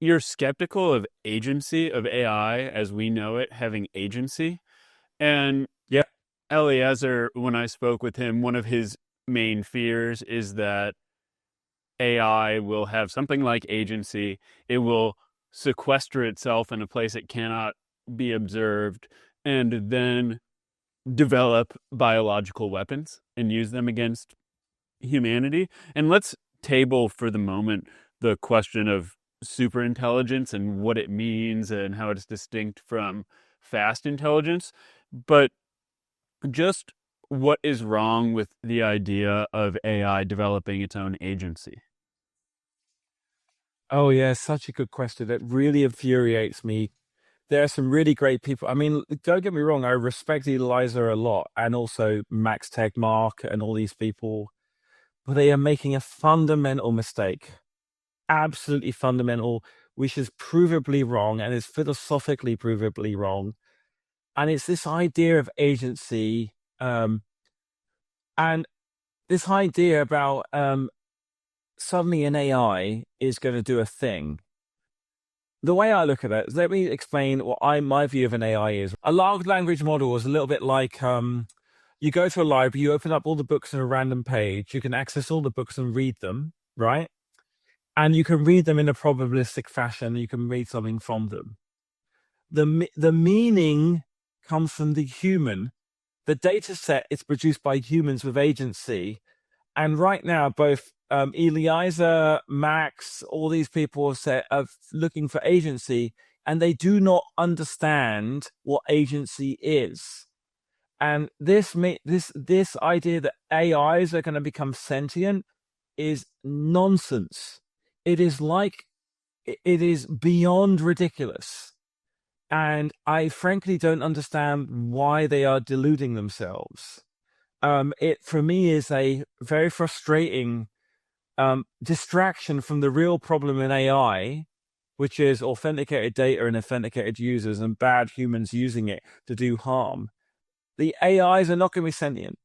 you're skeptical of agency of AI as we know it having agency. And Yeah. Eliezer, when I spoke with him, one of his main fears is that AI will have something like agency. It will sequester itself in a place it cannot be observed and then develop biological weapons and use them against humanity. And let's table for the moment the question of superintelligence and what it means and how it's distinct from fast intelligence. But just what is wrong with the idea of AI developing its own agency? Oh, yeah, such a good question. It really infuriates me. There are some really great people. I mean, don't get me wrong, I respect Eliza a lot and also Max Tegmark and all these people, but they are making a fundamental mistake. Absolutely fundamental, which is provably wrong and is philosophically provably wrong. And it's this idea of agency, and this idea about suddenly an AI is going to do a thing. The way I look at it, let me explain what my view of an AI is. A large language model is a little bit like you go to a library, you open up all the books on a random page, you can access all the books and read them, right? And you can read them in a probabilistic fashion. You can read something from them. The meaning comes from the human. The data set is produced by humans with agency. And right now, both Eliezer, Max, all these people are looking for agency, and they do not understand what agency is. And this idea that AIs are going to become sentient is nonsense. It is beyond ridiculous. And I frankly don't understand why they are deluding themselves. It for me is a very frustrating distraction from the real problem in AI, which is authenticated data and authenticated users and bad humans using it to do harm. The AIs are not going to be sentient.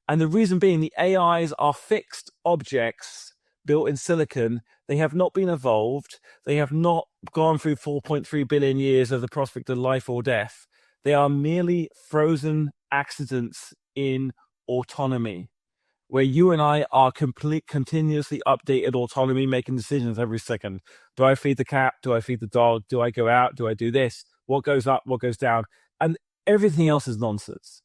And the reason being, the AIs are fixed objects built in silicon. They have not been evolved. They have not gone through 4.3 billion years of the prospect of life or death. They are merely frozen accidents in autonomy, where you and I are continuously updated autonomy, making decisions every second. Do I feed the cat? Do I feed the dog? Do I go out? Do I do this? What goes up? What goes down? And everything else is nonsense.